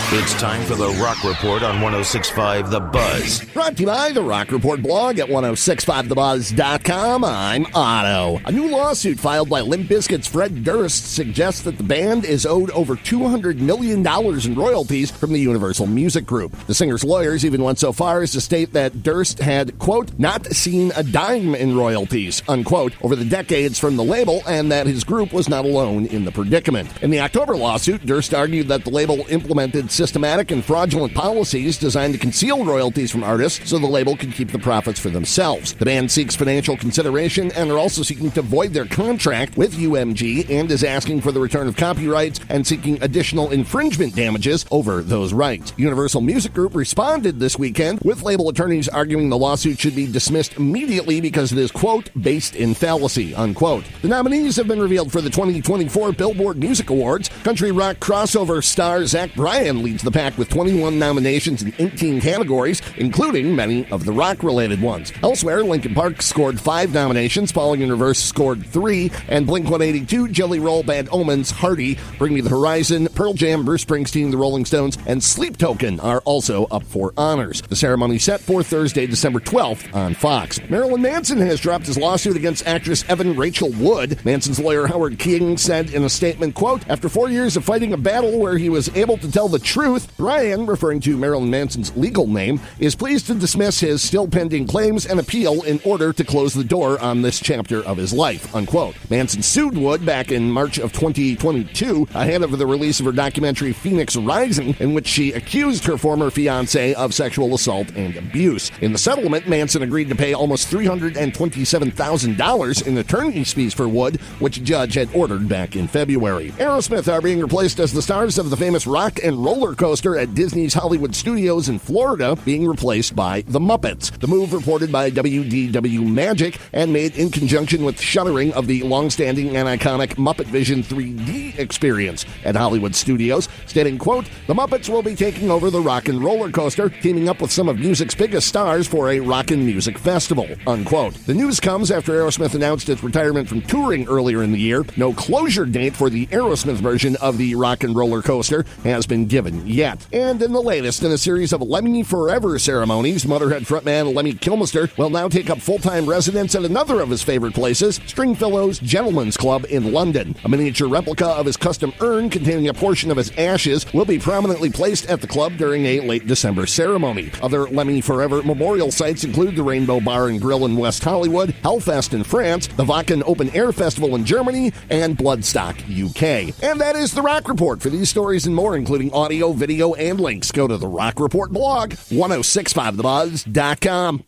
It's time for the Rock Report on 106.5 The Buzz. Brought to you by the Rock Report blog at 1065thebuzz.com. I'm Otto. A new lawsuit filed by Limp Bizkit's Fred Durst suggests that the band is owed over $200 million in royalties from the Universal Music Group. The singer's lawyers even went so far as to state that Durst had, quote, not seen a dime in royalties, unquote, over the decades from the label, and that his group was not alone in the predicament. In the October lawsuit, Durst argued that the label implemented systematic and fraudulent policies designed to conceal royalties from artists so the label could keep the profits for themselves. The band seeks financial consideration and are also seeking to void their contract with UMG and is asking for the return of copyrights and seeking additional infringement damages over those rights. Universal Music Group responded this weekend with label attorneys arguing the lawsuit should be dismissed immediately because it is, quote, based in fallacy, unquote. The nominees have been revealed for the 2024 Billboard Music Awards. Country rock crossover star Zach Bryan leads the pack with 21 nominations in 18 categories, including many of the rock-related ones. Elsewhere, Linkin Park scored 5 nominations, Falling in Reverse scored 3, and Blink-182, Jelly Roll, Bad Omens, Hardy, Bring Me the Horizon, Pearl Jam, Bruce Springsteen, The Rolling Stones, and Sleep Token are also up for honors. The ceremony set for Thursday, December 12th on Fox. Marilyn Manson has dropped his lawsuit against actress Evan Rachel Wood. Manson's lawyer Howard King said in a statement, quote, after 4 years of fighting a battle where he was able to tell the truth, Brian, referring to Marilyn Manson's legal name, is pleased to dismiss his still pending claims and appeal in order to close the door on this chapter of his life, unquote. Manson sued Wood back in March of 2022 ahead of the release of her documentary Phoenix Rising, in which she accused her former fiancé of sexual assault and abuse. In the settlement, Manson agreed to pay almost $327,000 in attorney's fees for Wood, which a judge had ordered back in February. Aerosmith are being replaced as the stars of the famous Rock and Roller Coaster at Disney's Hollywood Studios in Florida, being replaced by the Muppets. The move reported by WDW Magic and made in conjunction with shuttering of the long-standing and iconic Muppet Vision 3D experience at Hollywood Studios, stating, quote, the Muppets will be taking over the Rock and Roller Coaster, teaming up with some of music's biggest stars for a rock and music festival, unquote. The news comes after Aerosmith announced its retirement from touring earlier in the year. No closure date for the Aerosmith version of the Rock and Roller Coaster has been given yet. And in the latest in a series of Lemmy Forever ceremonies, Motorhead frontman Lemmy Kilmister will now take up full-time residence at another of his favorite places, Stringfellow's Gentleman's Club in London. A miniature replica of his custom urn containing a portion of his ashes will be prominently placed at the club during a late December ceremony. Other Lemmy Forever memorial sites include the Rainbow Bar and Grill in West Hollywood, Hellfest in France, the Wacken Open Air Festival in Germany, and Bloodstock, UK. And that is the Rock Report. For these stories and more, including audio, video, and links, go to the Rock Report blog, 1065thebuzz.com.